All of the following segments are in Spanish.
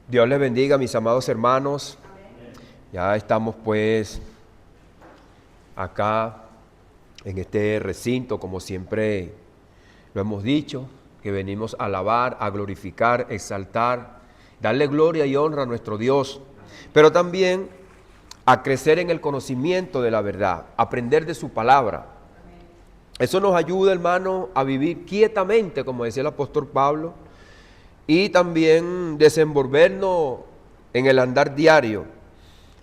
Dios les bendiga, mis amados hermanos. Ya estamos pues acá en este recinto, como siempre lo hemos dicho, que venimos a alabar, a glorificar, exaltar, darle gloria y honra a nuestro Dios, pero también a crecer en el conocimiento de la verdad, aprender de su palabra. Eso nos ayuda, hermano, a vivir quietamente, como decía el apóstol Pablo, y también desenvolvernos en el andar diario,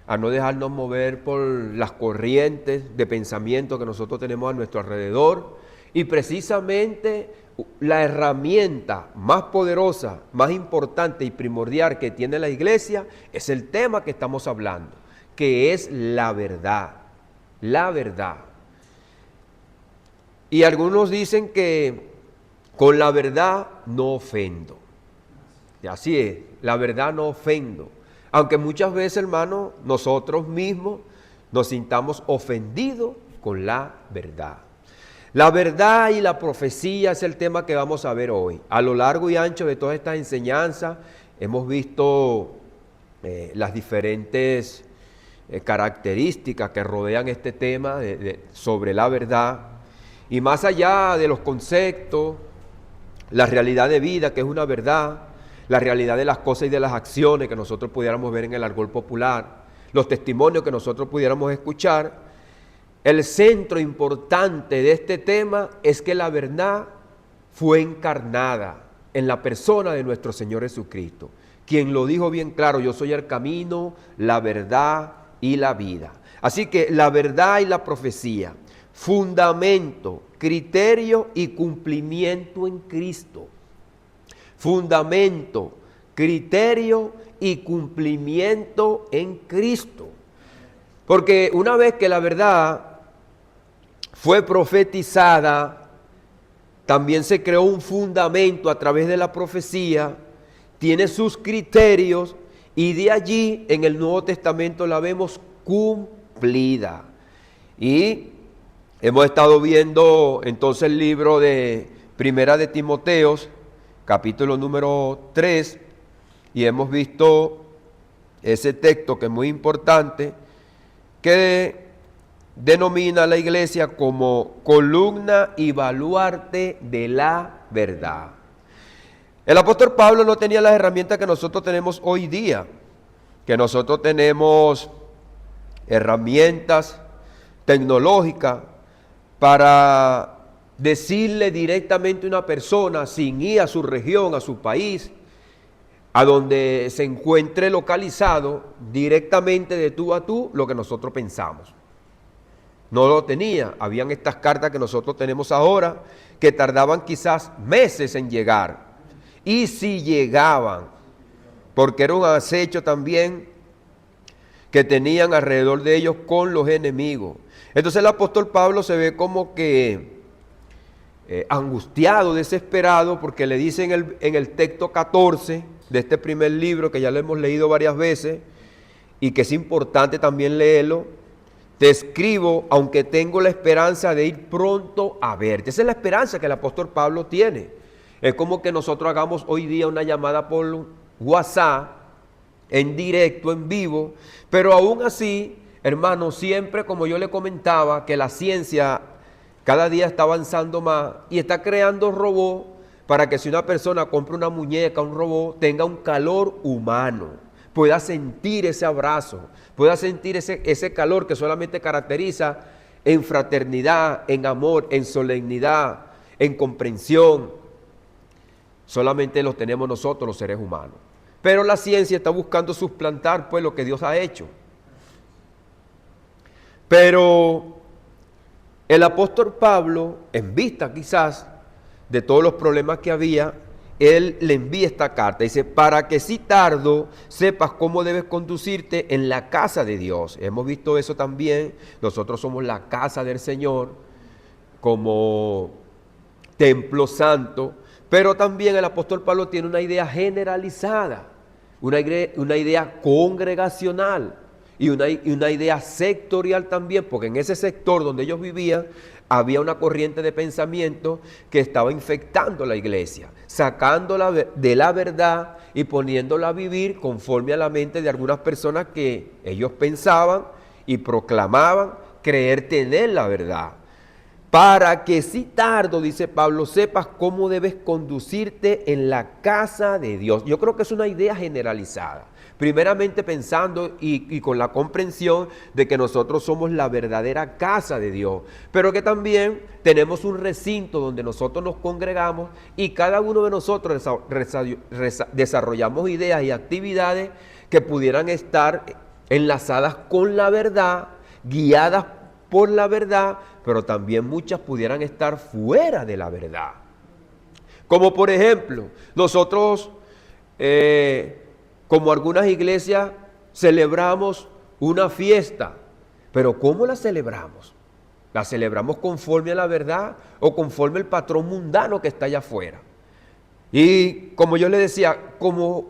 a no dejarnos mover por las corrientes de pensamiento que nosotros tenemos a nuestro alrededor. Y precisamente la herramienta más poderosa, más importante y primordial que tiene la iglesia es el tema que estamos hablando, que es la verdad, la verdad. Y algunos dicen que con la verdad no ofendo. Y así es, la verdad no ofendo. Aunque muchas veces, hermano, nosotros mismos nos sintamos ofendidos con la verdad. La verdad y la profecía es el tema que vamos a ver hoy. A lo largo y ancho de todas estas enseñanzas hemos visto las diferentes características que rodean este tema sobre la verdad. Y más allá de los conceptos, la realidad de vida, que es una verdad, la realidad de las cosas y de las acciones que nosotros pudiéramos ver en el argot popular, los testimonios que nosotros pudiéramos escuchar, el centro importante de este tema es que la verdad fue encarnada en la persona de nuestro Señor Jesucristo, quien lo dijo bien claro: yo soy el camino, la verdad y la vida. Así que la verdad y la profecía, fundamento, criterio y cumplimiento en Cristo. Fundamento, criterio y cumplimiento en Cristo. Porque una vez que la verdad fue profetizada, también se creó un fundamento a través de la profecía, tiene sus criterios, y de allí en el Nuevo Testamento la vemos cumplida. Y hemos estado viendo entonces el libro de Primera de Timoteo, capítulo número 3, y hemos visto ese texto que es muy importante, que denomina a la iglesia como columna y baluarte de la verdad. El apóstol Pablo no tenía las herramientas que nosotros tenemos hoy día, que nosotros tenemos herramientas tecnológicas para decirle directamente a una persona, sin ir a su región, a su país, a donde se encuentre localizado, directamente de tú a tú, lo que nosotros pensamos. No lo tenía. Habían estas cartas que nosotros tenemos ahora, que tardaban quizás meses en llegar. Y si llegaban, porque era un acecho también que tenían alrededor de ellos con los enemigos. Entonces el apóstol Pablo se ve como que angustiado, desesperado, porque le dice en el texto 14 de este primer libro, que ya lo hemos leído varias veces y que es importante también leerlo: te escribo aunque tengo la esperanza de ir pronto a verte. Esa es la esperanza que el apóstol Pablo tiene. Es como que nosotros hagamos hoy día una llamada por WhatsApp, en directo, en vivo, pero aún así, hermano, siempre, como yo le comentaba, que la ciencia cada día está avanzando más y está creando robots para que si una persona compra una muñeca, un robot, tenga un calor humano, pueda sentir ese abrazo, pueda sentir ese calor que solamente caracteriza en fraternidad, en amor, en solemnidad, en comprensión. Solamente los tenemos nosotros, los seres humanos. Pero la ciencia está buscando suplantar pues lo que Dios ha hecho. Pero el apóstol Pablo, en vista quizás de todos los problemas que había, él le envía esta carta. Dice: para que si tardo sepas cómo debes conducirte en la casa de Dios. Hemos visto eso también. Nosotros somos la casa del Señor como templo santo. Pero también el apóstol Pablo tiene una idea generalizada, una idea congregacional y una idea sectorial también, porque en ese sector donde ellos vivían había una corriente de pensamiento que estaba infectando la iglesia, sacándola de la verdad y poniéndola a vivir conforme a la mente de algunas personas que ellos pensaban y proclamaban creer tener la verdad. Para que si tardo, dice Pablo, sepas cómo debes conducirte en la casa de Dios. Yo creo que es una idea generalizada. Primeramente pensando y con la comprensión de que nosotros somos la verdadera casa de Dios, pero que también tenemos un recinto donde nosotros nos congregamos y cada uno de nosotros desarrollamos ideas y actividades que pudieran estar enlazadas con la verdad, guiadas por la verdad, pero también muchas pudieran estar fuera de la verdad. Como por ejemplo, nosotros, como algunas iglesias, celebramos una fiesta, pero ¿cómo la celebramos? ¿La celebramos conforme a la verdad o conforme al patrón mundano que está allá afuera? Y como yo le decía, como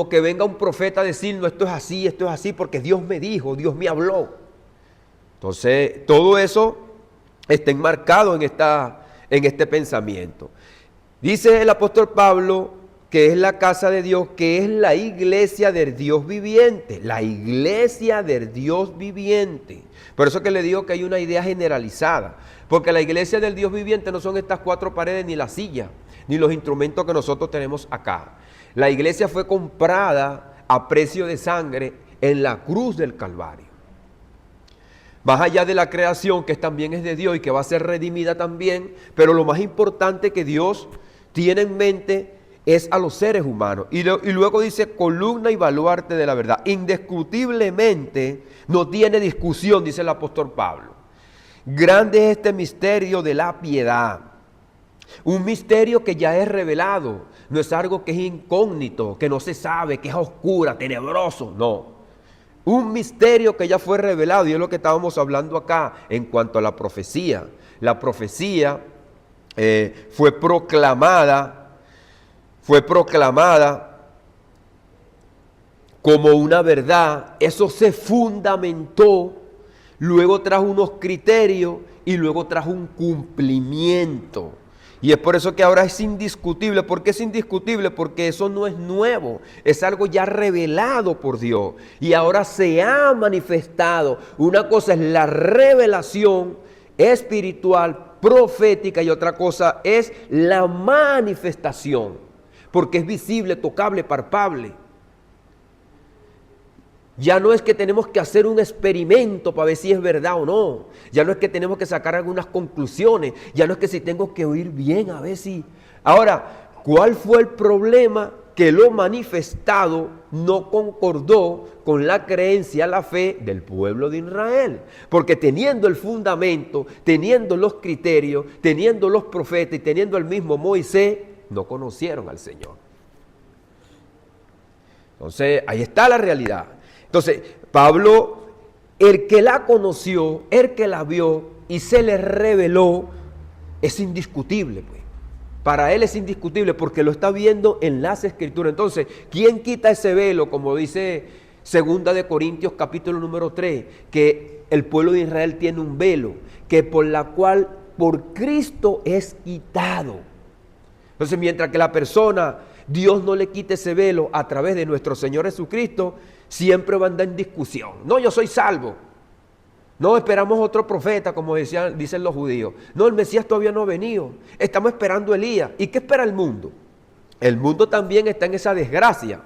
que venga un profeta a decir, no, esto es así, porque Dios me dijo, Dios me habló. Entonces, todo eso está enmarcado en este pensamiento. Dice el apóstol Pablo que es la casa de Dios, que es la iglesia del Dios viviente, la iglesia del Dios viviente. Por eso que le digo que hay una idea generalizada, porque la iglesia del Dios viviente no son estas cuatro paredes, ni la silla, ni los instrumentos que nosotros tenemos acá. La iglesia fue comprada a precio de sangre en la cruz del Calvario. Más allá de la creación, que también es de Dios y que va a ser redimida también, pero lo más importante que Dios tiene en mente es a los seres humanos. Y luego dice, columna y baluarte de la verdad. Indiscutiblemente no tiene discusión, dice el apóstol Pablo. Grande es este misterio de la piedad. Un misterio que ya es revelado. No es algo que es incógnito, que no se sabe, que es oscura, tenebroso. No. Un misterio que ya fue revelado, y es lo que estábamos hablando acá en cuanto a la profecía. La profecía fue proclamada como una verdad. Eso se fundamentó, luego trajo unos criterios y luego trajo un cumplimiento. Y es por eso que ahora es indiscutible. ¿Por qué es indiscutible? Porque eso no es nuevo, es algo ya revelado por Dios. Y ahora se ha manifestado. Una cosa es la revelación espiritual, profética, y otra cosa es la manifestación. Porque es visible, tocable, palpable. Ya no es que tenemos que hacer un experimento para ver si es verdad o no. Ya no es que tenemos que sacar algunas conclusiones. Ya no es que si tengo que oír bien a ver si... Ahora, ¿cuál fue el problema? Que lo manifestado no concordó con la creencia, la fe del pueblo de Israel. Porque teniendo el fundamento, teniendo los criterios, teniendo los profetas y teniendo el mismo Moisés, no conocieron al Señor. Entonces, ahí está la realidad. Entonces, Pablo, el que la conoció, el que la vio y se le reveló, es indiscutible, pues. Para él es indiscutible porque lo está viendo en las Escrituras. Entonces, ¿quién quita ese velo? Como dice 2 de Corintios capítulo número 3, que el pueblo de Israel tiene un velo, que por la cual por Cristo es quitado. Entonces, mientras que la persona, Dios no le quite ese velo a través de nuestro Señor Jesucristo, siempre va a andar en discusión. No, yo soy salvo. No, esperamos otro profeta, como dicen los judíos. No, el Mesías todavía no ha venido. Estamos esperando a Elías. ¿Y qué espera el mundo? El mundo también está en esa desgracia,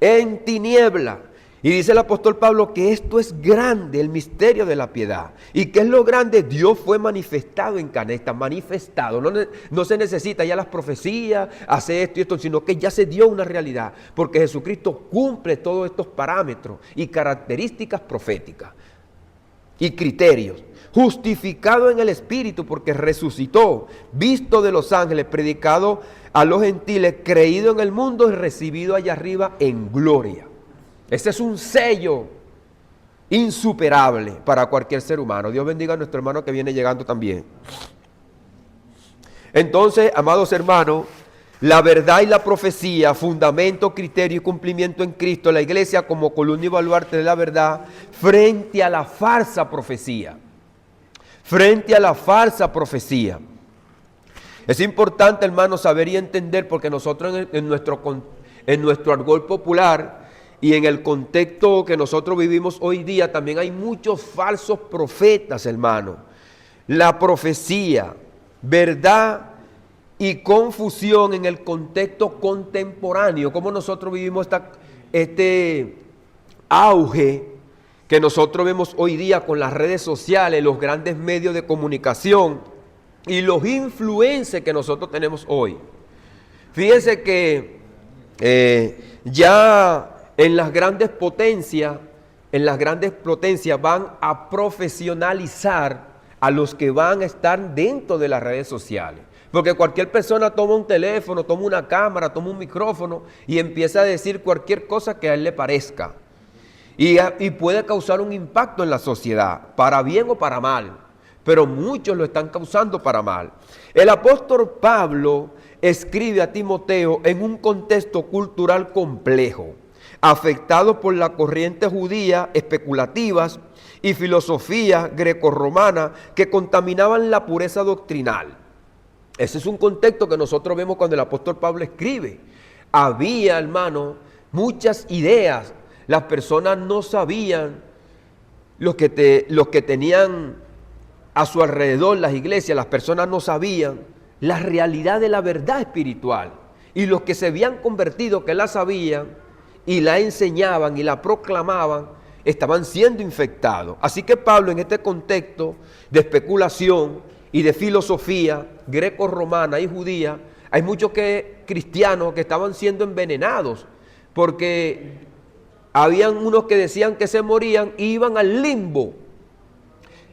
en tiniebla. Y dice el apóstol Pablo que esto es grande, el misterio de la piedad. ¿Y qué es lo grande? Dios fue manifestado en carne, está manifestado. No se necesita ya las profecías, hacer esto y esto, sino que ya se dio una realidad. Porque Jesucristo cumple todos estos parámetros y características proféticas y criterios. Justificado en el Espíritu porque resucitó, visto de los ángeles, predicado a los gentiles, creído en el mundo y recibido allá arriba en gloria. Ese es un sello insuperable para cualquier ser humano. Dios bendiga a nuestro hermano que viene llegando también. Entonces, amados hermanos, la verdad y la profecía, fundamento, criterio y cumplimiento en Cristo, la iglesia como columna y baluarte de la verdad frente a la falsa profecía. frente a la falsa profecía. Es importante, hermanos, saber y entender, porque nosotros en nuestro argot popular y en el contexto que nosotros vivimos hoy día, también hay muchos falsos profetas, hermano. La profecía, verdad y confusión en el contexto contemporáneo, como nosotros vivimos este auge que nosotros vemos hoy día con las redes sociales, los grandes medios de comunicación y los influencers que nosotros tenemos hoy. Fíjense que ya en las grandes potencias van a profesionalizar a los que van a estar dentro de las redes sociales. Porque cualquier persona toma un teléfono, toma una cámara, toma un micrófono y empieza a decir cualquier cosa que a él le parezca. Y puede causar un impacto en la sociedad, para bien o para mal. Pero muchos lo están causando para mal. El apóstol Pablo escribe a Timoteo en un contexto cultural complejo, afectado por la corriente judía, especulativas y filosofía grecorromana que contaminaban la pureza doctrinal. Ese es un contexto que nosotros vemos cuando el apóstol Pablo escribe. Había, hermano, muchas ideas. Las personas no sabían, los que tenían a su alrededor las iglesias, las personas no sabían la realidad de la verdad espiritual. Y los que se habían convertido, que la sabían y la enseñaban y la proclamaban, estaban siendo infectados. Así que Pablo, en este contexto de especulación y de filosofía greco-romana y judía, hay muchos cristianos que estaban siendo envenenados, porque habían unos que decían que se morían y iban al limbo.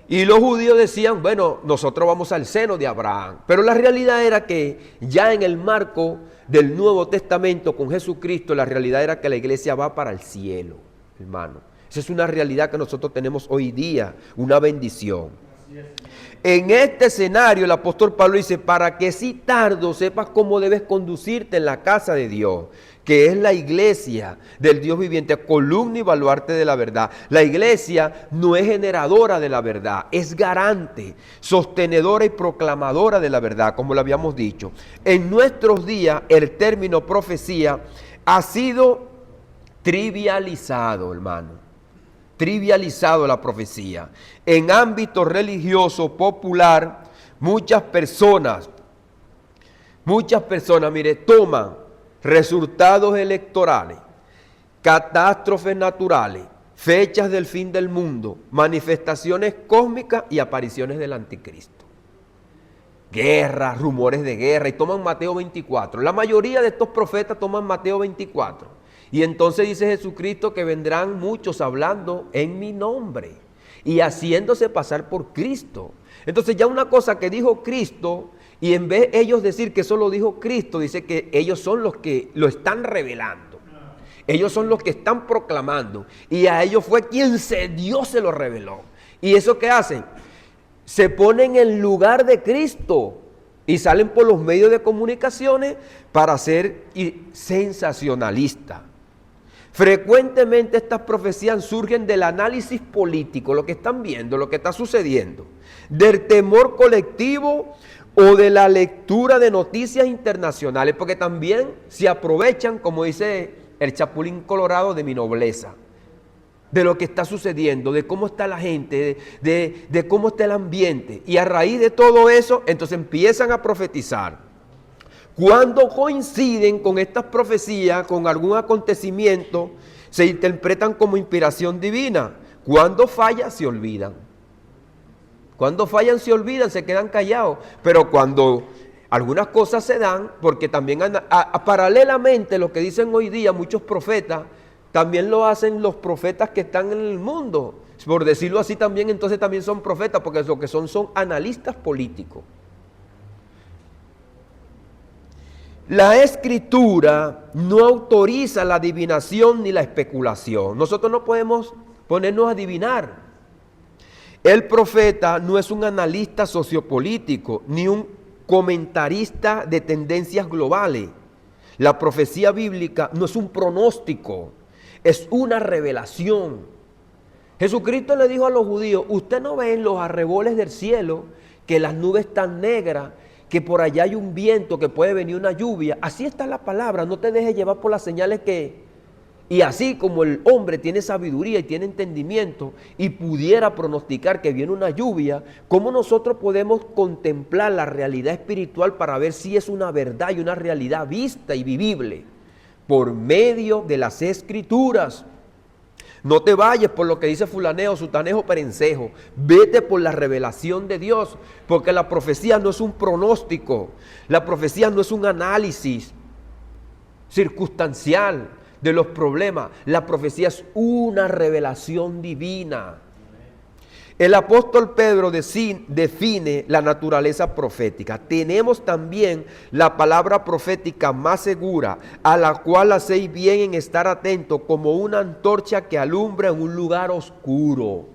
Y los judíos decían, bueno, nosotros vamos al seno de Abraham. Pero la realidad era que ya en el marco del Nuevo Testamento con Jesucristo, la realidad era que la iglesia va para el cielo, hermano. Esa es una realidad que nosotros tenemos hoy día, una bendición. En este escenario el apóstol Pablo dice, para que si tardo sepas cómo debes conducirte en la casa de Dios, que es la iglesia del Dios viviente, columna y baluarte de la verdad. La iglesia no es generadora de la verdad, es garante, sostenedora y proclamadora de la verdad, como lo habíamos dicho. En nuestros días el término profecía ha sido trivializado, hermano. Trivializado la profecía. En ámbito religioso popular, muchas personas, mire, toman resultados electorales, catástrofes naturales, fechas del fin del mundo, manifestaciones cósmicas y apariciones del anticristo. Guerras, rumores de guerra, y toman Mateo 24. La mayoría de estos profetas toman Mateo 24. Y entonces dice Jesucristo que vendrán muchos hablando en mi nombre y haciéndose pasar por Cristo. Entonces ya una cosa que dijo Cristo, y en vez de ellos decir que eso lo dijo Cristo, dice que ellos son los que lo están revelando. Ellos son los que están proclamando. Y a ellos fue quien Dios se lo reveló. ¿Y eso qué hacen? Se ponen en lugar de Cristo y salen por los medios de comunicaciones para ser sensacionalistas. Frecuentemente estas profecías surgen del análisis político, lo que están viendo, lo que está sucediendo, del temor colectivo o de la lectura de noticias internacionales, porque también se aprovechan, como dice el Chapulín Colorado, de mi nobleza, de lo que está sucediendo, de cómo está la gente, de cómo está el ambiente, y a raíz de todo eso, entonces empiezan a profetizar. Cuando coinciden con estas profecías, con algún acontecimiento, se interpretan como inspiración divina. Cuando falla, se olvidan. Cuando fallan, se olvidan, se quedan callados. Pero cuando algunas cosas se dan, porque también paralelamente lo que dicen hoy día muchos profetas, también lo hacen los profetas que están en el mundo. Por decirlo así también, entonces también son profetas, porque lo que son analistas políticos. La Escritura no autoriza la adivinación ni la especulación. Nosotros no podemos ponernos a adivinar. El profeta no es un analista sociopolítico ni un comentarista de tendencias globales. La profecía bíblica no es un pronóstico, es una revelación. Jesucristo le dijo a los judíos, usted no ve en los arreboles del cielo que las nubes están negras, que por allá hay un viento, que puede venir una lluvia. Así está la palabra, no te dejes llevar por las señales que... Y así como el hombre tiene sabiduría y tiene entendimiento y pudiera pronosticar que viene una lluvia, ¿cómo nosotros podemos contemplar la realidad espiritual para ver si es una verdad y una realidad vista y vivible? Por medio de las Escrituras. No te vayas por lo que dice fulaneo, sutanejo, perencejo. Vete por la revelación de Dios, porque la profecía no es un pronóstico, la profecía no es un análisis circunstancial de los problemas. La profecía es una revelación divina. El apóstol Pedro define la naturaleza profética. Tenemos también la palabra profética más segura, a la cual hacéis bien en estar atentos, como una antorcha que alumbra en un lugar oscuro.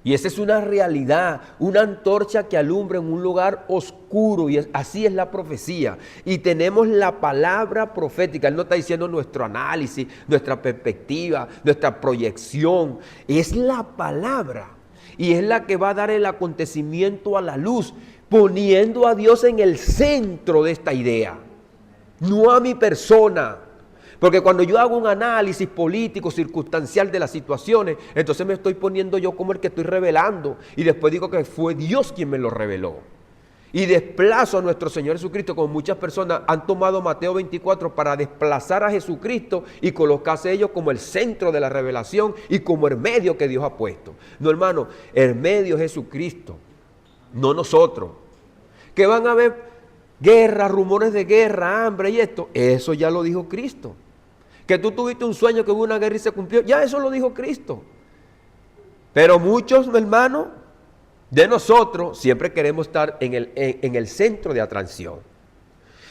Y esa es una realidad, una antorcha que alumbra en un lugar oscuro, y así es la profecía. Y tenemos la palabra profética. Él no está diciendo nuestro análisis, nuestra perspectiva, nuestra proyección. Es la palabra. Y es la que va a dar el acontecimiento a la luz, poniendo a Dios en el centro de esta idea, no a mi persona. Porque cuando yo hago un análisis político, circunstancial de las situaciones, entonces me estoy poniendo yo como el que estoy revelando. Y después digo que fue Dios quien me lo reveló. Y desplazo a nuestro Señor Jesucristo, como muchas personas han tomado Mateo 24 para desplazar a Jesucristo y colocarse ellos como el centro de la revelación y como el medio que Dios ha puesto. No, hermano, el medio es Jesucristo, no nosotros. Que van a haber guerra, rumores de guerra, hambre y esto, eso ya lo dijo Cristo. Que tú tuviste un sueño que hubo una guerra y se cumplió, ya eso lo dijo Cristo. Pero muchos, hermanos, de nosotros siempre queremos estar en el centro de atracción.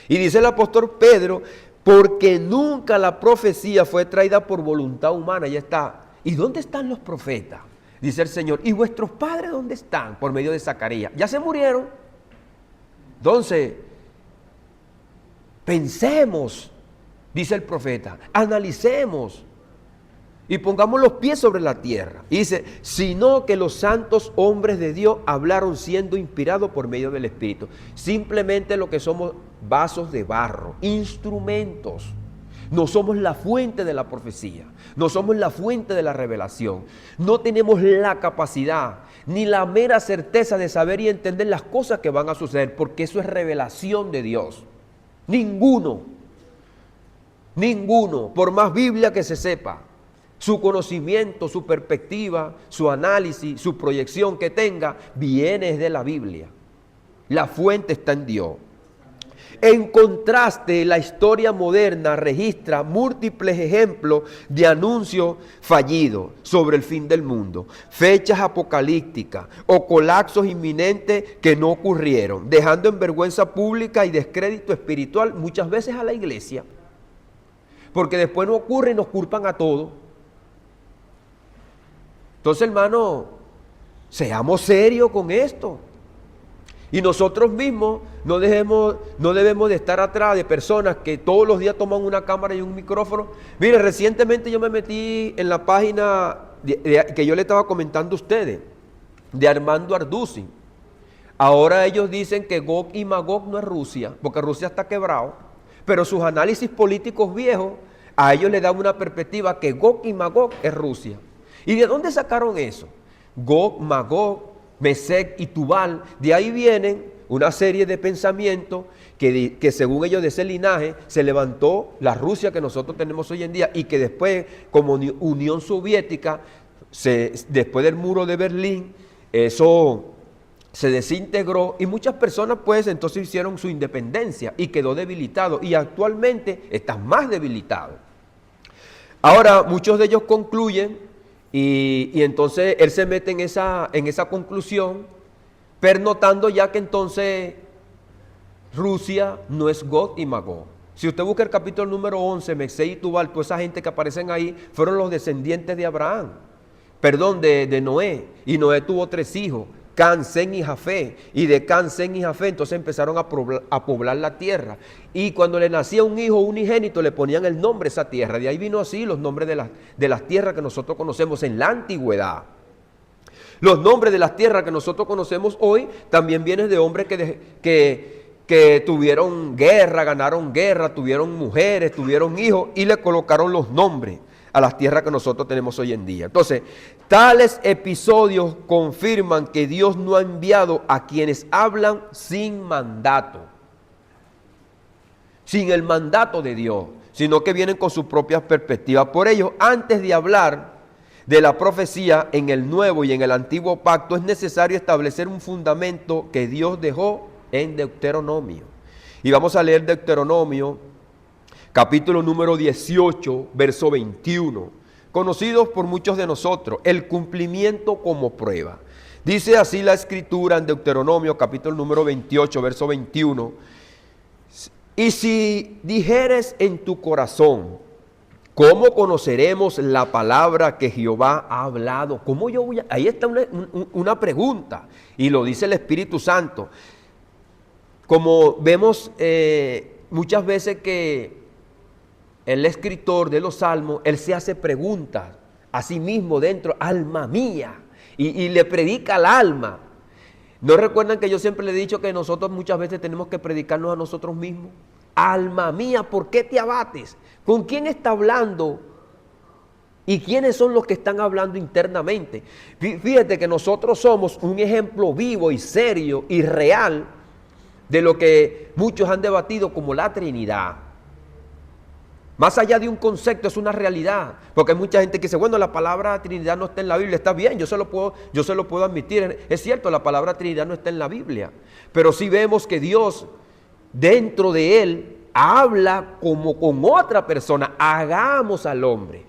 Y dice el apóstol Pedro, porque nunca la profecía fue traída por voluntad humana. Ya está. ¿Y dónde están los profetas? Dice el Señor. ¿Y vuestros padres dónde están? Por medio de Zacarías. Ya se murieron. Entonces, pensemos, dice el profeta, analicemos. Y pongamos los pies sobre la tierra. Y dice, sino que los santos hombres de Dios hablaron siendo inspirados por medio del Espíritu. Simplemente lo que somos vasos de barro, instrumentos. No somos la fuente de la profecía, no somos la fuente de la revelación. No tenemos la capacidad ni la mera certeza de saber y entender las cosas que van a suceder, porque eso es revelación de Dios. Ninguno, por más Biblia que se sepa, su conocimiento, su perspectiva, su análisis, su proyección que tenga, viene de la Biblia. La fuente está en Dios. En contraste, la historia moderna registra múltiples ejemplos de anuncios fallidos sobre el fin del mundo, fechas apocalípticas o colapsos inminentes que no ocurrieron, dejando en vergüenza pública y descrédito espiritual muchas veces a la iglesia, porque después no ocurre y nos culpan a todos. Entonces, hermano, seamos serios con esto. Y nosotros mismos no debemos de estar atrás de personas que todos los días toman una cámara y un micrófono. Mire, recientemente yo me metí en la página que yo le estaba comentando a ustedes, de Armando Arduzzi. Ahora ellos dicen que Gog y Magog no es Rusia, porque Rusia está quebrado, pero sus análisis políticos viejos, a ellos les dan una perspectiva que Gog y Magog es Rusia. ¿Y de dónde sacaron eso? Gog, Magog, Mesec y Tubal, de ahí vienen una serie de pensamientos que según ellos de ese linaje se levantó la Rusia que nosotros tenemos hoy en día y que después como Unión Soviética, después del muro de Berlín, eso se desintegró y muchas personas pues entonces hicieron su independencia y quedó debilitado y actualmente está más debilitado. Ahora muchos de ellos concluyen y entonces él se mete en esa conclusión, pernotando ya que entonces Rusia no es Gog y Magog. Si usted busca el capítulo número 11, Mesec y Tubal, toda esa gente que aparecen ahí fueron los descendientes de Abraham, de Noé, y Noé tuvo 3 hijos, Can, Sem y Jafé. Y de Can, Sem y Jafé entonces empezaron a poblar la tierra. Y cuando le nacía un hijo unigénito le ponían el nombre a esa tierra. De ahí vino así los nombres de las tierras que nosotros conocemos en la antigüedad. Los nombres de las tierras que nosotros conocemos hoy también vienen de hombres que tuvieron guerra, ganaron guerra, tuvieron mujeres, tuvieron hijos y le colocaron los nombres a las tierras que nosotros tenemos hoy en día. Entonces, tales episodios confirman que Dios no ha enviado a quienes hablan sin mandato, sin el mandato de Dios, sino que vienen con sus propias perspectivas. Por ello, antes de hablar de la profecía en el Nuevo y en el Antiguo Pacto, es necesario establecer un fundamento que Dios dejó en Deuteronomio. Y vamos a leer Deuteronomio, capítulo número 18, verso 21, conocidos por muchos de nosotros, el cumplimiento como prueba. Dice así la Escritura en Deuteronomio, capítulo número 28, verso 21, y si dijeres en tu corazón, ¿cómo conoceremos la palabra que Jehová ha hablado? ¿Cómo yo voy a...? Ahí está una pregunta, y lo dice el Espíritu Santo. Como vemos muchas veces que el escritor de los Salmos, él se hace preguntas a sí mismo dentro, alma mía, y le predica al alma. ¿No recuerdan que yo siempre le he dicho que nosotros muchas veces tenemos que predicarnos a nosotros mismos? Alma mía, ¿por qué te abates? ¿Con quién está hablando? ¿Y quiénes son los que están hablando internamente? Fíjate que nosotros somos un ejemplo vivo y serio y real de lo que muchos han debatido como la Trinidad. Más allá de un concepto, es una realidad. Porque hay mucha gente que dice, bueno, la palabra Trinidad no está en la Biblia. Está bien, yo se lo puedo admitir. Es cierto, la palabra Trinidad no está en la Biblia. Pero sí vemos que Dios, dentro de Él, habla como con otra persona. Hagamos al hombre.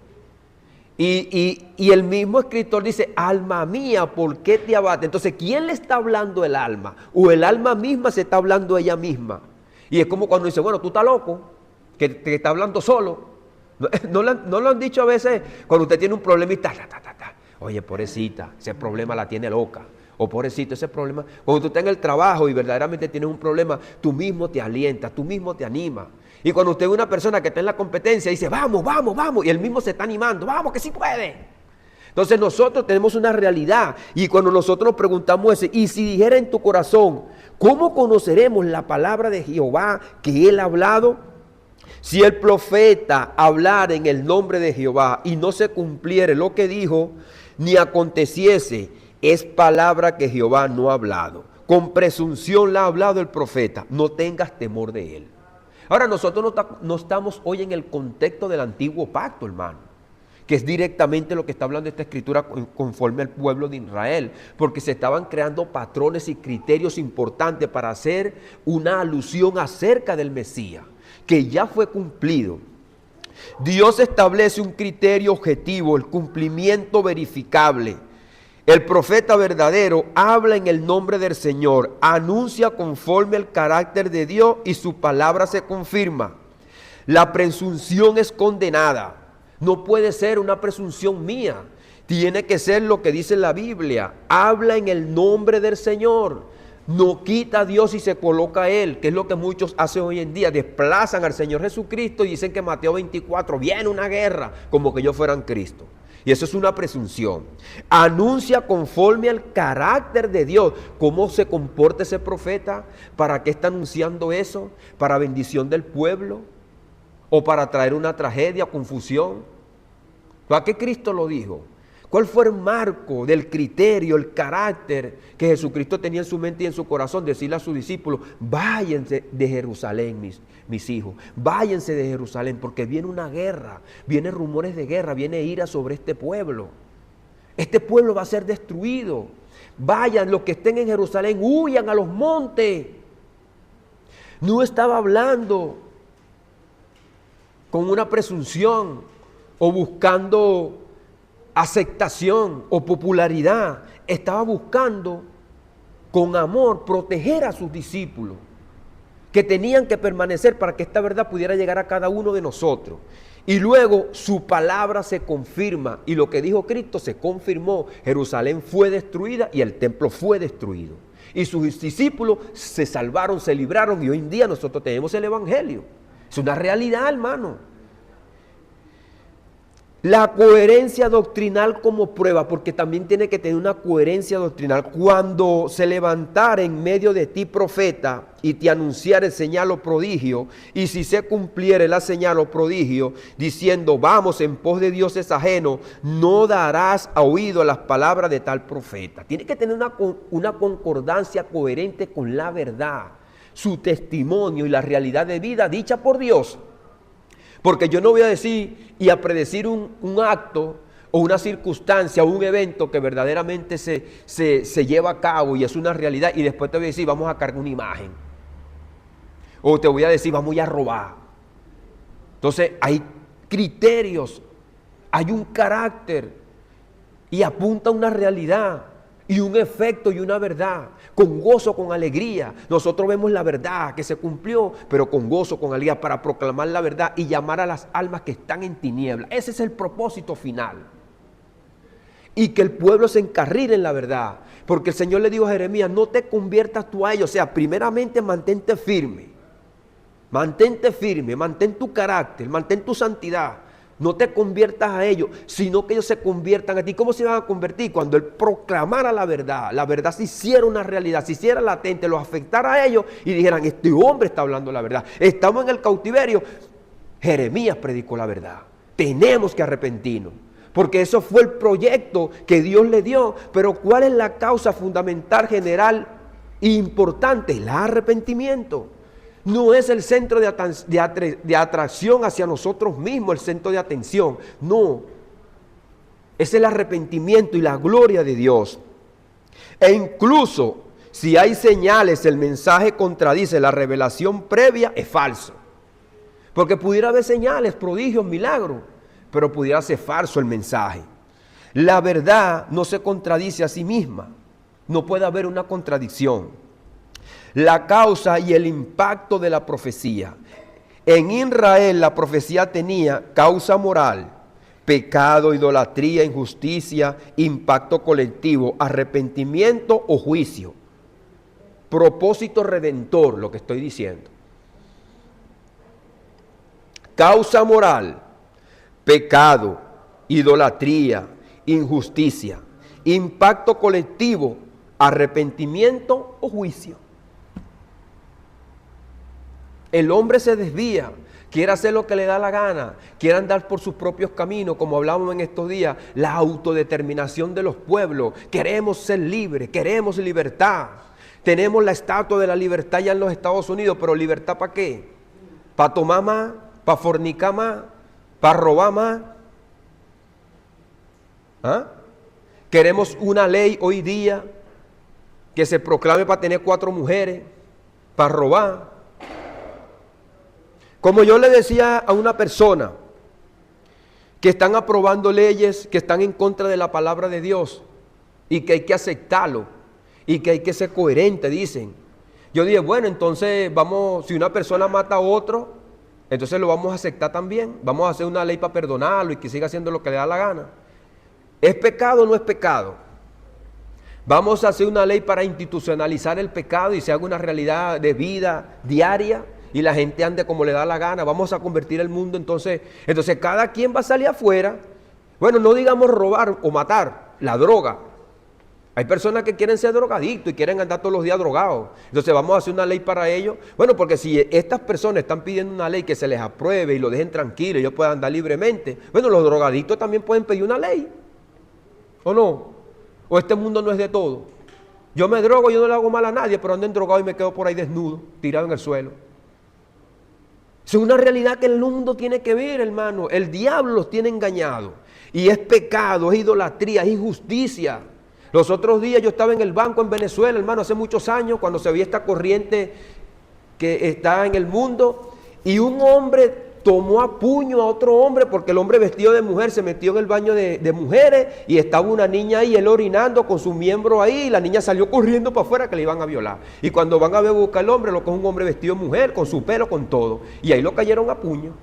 Y el mismo escritor dice, alma mía, ¿por qué te abates? Entonces, ¿quién le está hablando el alma? O el alma misma se está hablando ella misma. Y es como cuando dice, bueno, tú estás loco, que te está hablando solo. ¿No lo han dicho a veces cuando usted tiene un problema y está, oye, pobrecita, ese problema la tiene loca. O pobrecito, ese problema. Cuando tú estás en el trabajo y verdaderamente tienes un problema, tú mismo te alientas, tú mismo te animas. Y cuando usted ve una persona que está en la competencia, dice, vamos, vamos, vamos, y él mismo se está animando, vamos, que sí puede. Entonces nosotros tenemos una realidad, y cuando nosotros nos preguntamos eso, y si dijera en tu corazón, ¿cómo conoceremos la palabra de Jehová que él ha hablado? Si el profeta hablara en el nombre de Jehová y no se cumpliere lo que dijo, ni aconteciese, es palabra que Jehová no ha hablado. Con presunción la ha hablado el profeta, no tengas temor de él. Ahora nosotros no estamos hoy en el contexto del antiguo pacto, hermano, que es directamente lo que está hablando esta escritura conforme al pueblo de Israel, porque se estaban creando patrones y criterios importantes para hacer una alusión acerca del Mesías, que ya fue cumplido. Dios establece un criterio objetivo, el cumplimiento verificable. El profeta verdadero habla en el nombre del Señor, anuncia conforme al carácter de Dios y su palabra se confirma. La presunción es condenada. No puede ser una presunción mía. Tiene que ser lo que dice la Biblia. Habla en el nombre del Señor. No quita a Dios y se coloca a Él, que es lo que muchos hacen hoy en día. Desplazan al Señor Jesucristo y dicen que Mateo 24 viene una guerra, como que ellos fueran Cristo. Y eso es una presunción. Anuncia conforme al carácter de Dios. ¿Cómo se comporta ese profeta? ¿Para qué está anunciando eso? ¿Para bendición del pueblo? ¿O para traer una tragedia, confusión? ¿Para qué Cristo lo dijo? ¿Cuál fue el marco del criterio, el carácter que Jesucristo tenía en su mente y en su corazón? Decirle a sus discípulos, váyanse de Jerusalén, mis hijos, váyanse de Jerusalén, porque viene una guerra, vienen rumores de guerra, viene ira sobre este pueblo. Este pueblo va a ser destruido. Vayan, los que estén en Jerusalén, huyan a los montes. No estaba hablando con una presunción o buscando aceptación o popularidad. Estaba buscando con amor proteger a sus discípulos. que tenían que permanecer para que esta verdad pudiera llegar a cada uno de nosotros. Y luego su palabra se confirma y lo que dijo Cristo se confirmó. Jerusalén fue destruida y el templo fue destruido. Y sus discípulos se salvaron, se libraron y hoy en día nosotros tenemos el Evangelio. Es una realidad, hermano. La coherencia doctrinal como prueba, porque también tiene que tener una coherencia doctrinal. Cuando se levantara en medio de ti profeta y te anunciare señal o prodigio, y si se cumpliere la señal o prodigio, diciendo vamos en pos de dioses ajenos, no darás oído a las palabras de tal profeta. Tiene que tener una concordancia coherente con la verdad, su testimonio y la realidad de vida dicha por Dios. Porque yo no voy a decir y a predecir un acto o una circunstancia o un evento que verdaderamente se lleva a cabo y es una realidad y después te voy a decir vamos a cargar una imagen. O te voy a decir vamos a robar. Entonces hay criterios, hay un carácter y apunta a una realidad y un efecto y una verdad, con gozo, con alegría. Nosotros vemos la verdad que se cumplió, pero con gozo, con alegría, para proclamar la verdad y llamar a las almas que están en tinieblas. Ese es el propósito final. Y que el pueblo se encarrile en la verdad, porque el Señor le dijo a Jeremías, no te conviertas tú a ellos, o sea, primeramente mantente firme, mantén tu carácter, mantén tu santidad. No te conviertas a ellos, sino que ellos se conviertan a ti. ¿Cómo se van a convertir? Cuando Él proclamara la verdad se hiciera una realidad, se hiciera latente, los afectara a ellos y dijeran, este hombre está hablando la verdad. Estamos en el cautiverio. Jeremías predicó la verdad. Tenemos que arrepentirnos, porque eso fue el proyecto que Dios le dio. Pero ¿cuál es la causa fundamental, general e importante? El arrepentimiento. No es el centro de atracción hacia nosotros mismos, el centro de atención. No, es el arrepentimiento y la gloria de Dios. E incluso si hay señales, el mensaje contradice la revelación previa, es falso. Porque pudiera haber señales, prodigios, milagros, pero pudiera ser falso el mensaje. La verdad no se contradice a sí misma. No puede haber una contradicción. La causa y el impacto de la profecía. En Israel la profecía tenía causa moral, pecado, idolatría, injusticia, impacto colectivo, arrepentimiento o juicio. Propósito redentor, lo que estoy diciendo. Causa moral, pecado, idolatría, injusticia, impacto colectivo, arrepentimiento o juicio. El hombre se desvía, quiere hacer lo que le da la gana, quiere andar por sus propios caminos, como hablábamos en estos días, la autodeterminación de los pueblos. Queremos ser libres, queremos libertad. Tenemos la estatua de la libertad ya en los Estados Unidos, pero ¿libertad para qué? ¿Para tomar más? ¿Para fornicar más? ¿Para robar más? ¿Ah? Queremos una ley hoy día que se proclame para tener 4 mujeres, para robar. Como yo le decía a una persona que están aprobando leyes que están en contra de la palabra de Dios y que hay que aceptarlo y que hay que ser coherente, dicen. Yo dije, bueno, entonces vamos, si una persona mata a otro, entonces lo vamos a aceptar también. Vamos a hacer una ley para perdonarlo y que siga haciendo lo que le da la gana. ¿Es pecado o no es pecado? Vamos a hacer una ley para institucionalizar el pecado y se haga una realidad de vida diaria y la gente ande como le da la gana. Vamos a convertir el mundo entonces cada quien va a salir afuera. Bueno, no digamos robar o matar, la droga. Hay personas que quieren ser drogadictos y quieren andar todos los días drogados. Entonces vamos a hacer una ley para ellos. Bueno, porque si estas personas están pidiendo una ley que se les apruebe y lo dejen tranquilo y ellos puedan andar libremente, bueno, los drogadictos también pueden pedir una ley. ¿O no? ¿O este mundo no es de todo? Yo me drogo, yo no le hago mal a nadie, pero ando drogado y me quedo por ahí desnudo, tirado en el suelo. Es una realidad que el mundo tiene que ver, hermano. El diablo los tiene engañados. Y es pecado, es idolatría, es injusticia. Los otros días yo estaba en el banco en Venezuela, hermano, hace muchos años, cuando se veía esta corriente que está en el mundo, y un hombre tomó a puño a otro hombre porque el hombre vestido de mujer se metió en el baño de mujeres y estaba una niña ahí, él orinando con su miembro ahí, y la niña salió corriendo para afuera que le iban a violar. Y cuando van a ver buscar al hombre, lo coge un hombre vestido de mujer, con su pelo, con todo. Y ahí lo cayeron a puño.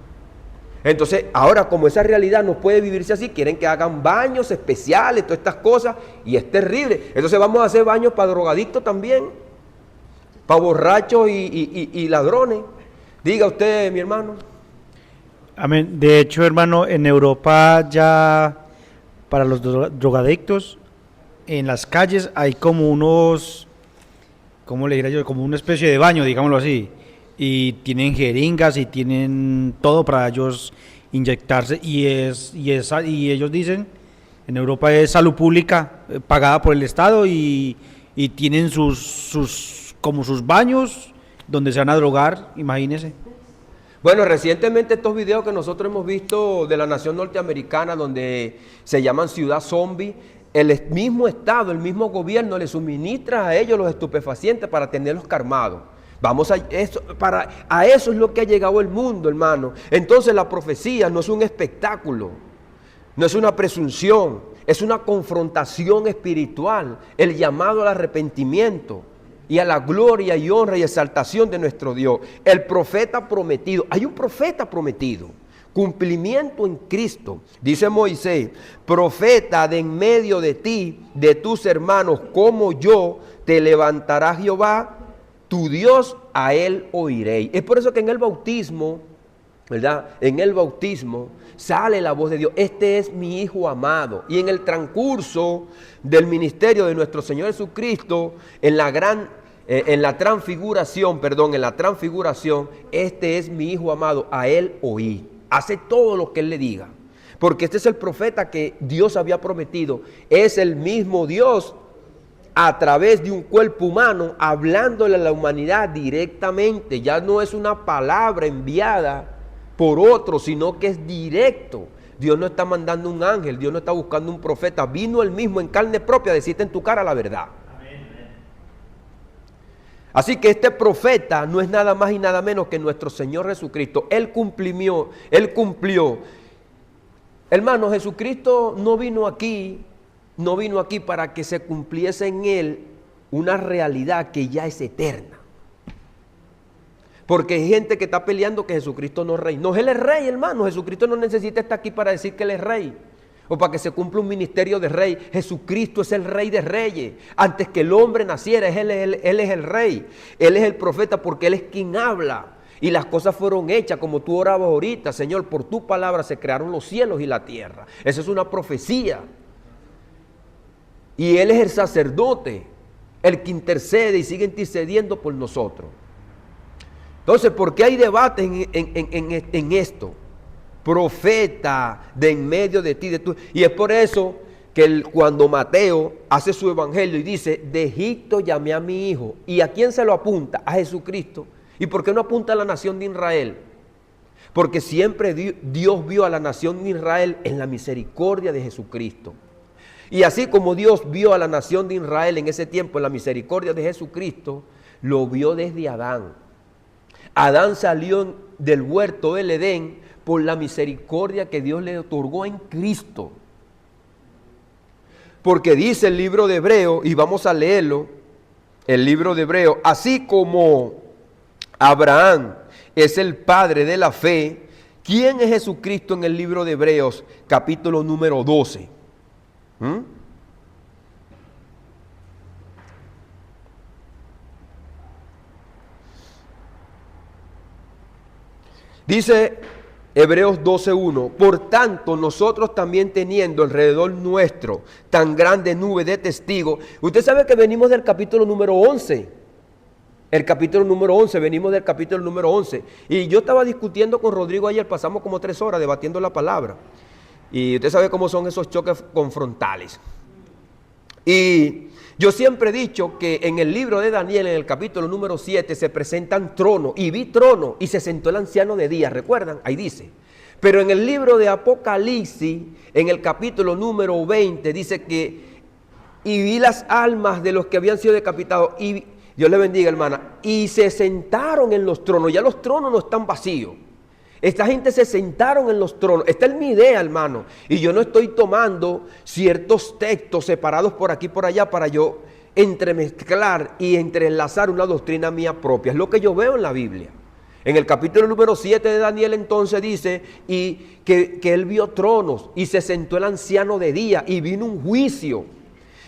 Entonces, ahora como esa realidad no puede vivirse así, quieren que hagan baños especiales, todas estas cosas, y es terrible. Entonces vamos a hacer baños para drogadictos también, para borrachos y ladrones. Diga usted, mi hermano. Amén. De hecho, hermano, en Europa ya para los drogadictos, en las calles hay como unos, ¿cómo le diría yo? Como una especie de baño, digámoslo así. Y tienen jeringas y tienen todo para ellos inyectarse. Y ellos dicen, en Europa es salud pública pagada por el Estado y tienen como sus baños donde se van a drogar, imagínense. Bueno, recientemente estos videos que nosotros hemos visto de la nación norteamericana donde se llaman ciudad zombie, el mismo Estado, el mismo gobierno le suministra a ellos los estupefacientes para tenerlos calmados. Vamos a eso, a eso es lo que ha llegado el mundo, hermano. Entonces la profecía no es un espectáculo, no es una presunción, es una confrontación espiritual, el llamado al arrepentimiento y a la gloria y honra y exaltación de nuestro Dios. El profeta prometido, hay un profeta prometido, cumplimiento en Cristo. Dice Moisés, profeta de en medio de ti, de tus hermanos, como yo, te levantará Jehová, tu Dios, a él oiréis. Es por eso que en el bautismo, ¿verdad? En el bautismo sale la voz de Dios. Este es mi Hijo amado. Y en el transcurso del ministerio de nuestro Señor Jesucristo, en la transfiguración, este es mi Hijo amado, a él oí. Hace todo lo que él le diga. Porque este es el profeta que Dios había prometido. Es el mismo Dios a través de un cuerpo humano, hablándole a la humanidad directamente. Ya no es una palabra enviada por otro, sino que es directo. Dios no está mandando un ángel, Dios no está buscando un profeta. Vino él mismo en carne propia a decirte en tu cara la verdad. Así que este profeta no es nada más y nada menos que nuestro Señor Jesucristo. Él cumplió. Hermano, Jesucristo no vino aquí para que se cumpliese en él una realidad que ya es eterna. Porque hay gente que está peleando que Jesucristo no es rey. No, Él es rey, hermano. Jesucristo no necesita estar aquí para decir que Él es rey o para que se cumpla un ministerio de rey. Jesucristo es el rey de reyes. Antes que el hombre naciera, Él es el rey. Él es el profeta porque Él es quien habla. Y las cosas fueron hechas como tú orabas ahorita. Señor, por tu palabra se crearon los cielos y la tierra. Esa es una profecía. Y Él es el sacerdote, el que intercede y sigue intercediendo por nosotros. Entonces, ¿por qué hay debate en esto? Profeta de en medio de ti, de tú. Y es por eso que cuando Mateo hace su evangelio y dice, de Egipto llamé a mi hijo. ¿Y a quién se lo apunta? A Jesucristo. ¿Y por qué no apunta a la nación de Israel? Porque siempre Dios vio a la nación de Israel en la misericordia de Jesucristo. Y así como Dios vio a la nación de Israel en ese tiempo en la misericordia de Jesucristo, lo vio desde Adán. Adán salió del huerto del Edén por la misericordia que Dios le otorgó en Cristo. Porque dice el libro de Hebreo, y vamos a leerlo, el libro de Hebreo, así como Abraham es el padre de la fe, ¿quién es Jesucristo en el libro de Hebreos, capítulo número 12? Dice Hebreos 12:1, por tanto nosotros también teniendo alrededor nuestro tan grande nube de testigos. Usted sabe que venimos del capítulo número 11. Venimos del capítulo número 11. Y yo estaba discutiendo con Rodrigo ayer, pasamos como 3 horas debatiendo la palabra. Y usted sabe cómo son esos choques confrontales. Y yo siempre he dicho que en el libro de Daniel, en el capítulo número 7, se presentan tronos. Y vi trono y se sentó el anciano de día, ¿recuerdan? Ahí dice. Pero en el libro de Apocalipsis, en el capítulo número 20, dice que y vi las almas de los que habían sido decapitados. Y Dios le bendiga, hermana. Y se sentaron en los tronos. Ya los tronos no están vacíos. Esta gente se sentaron en los tronos. Esta es mi idea, hermano. Y yo no estoy tomando ciertos textos separados por aquí y por allá para yo entremezclar y entrelazar una doctrina mía propia. Es lo que yo veo en la Biblia. En el capítulo número 7 de Daniel entonces dice y que él vio tronos y se sentó el anciano de día y vino un juicio.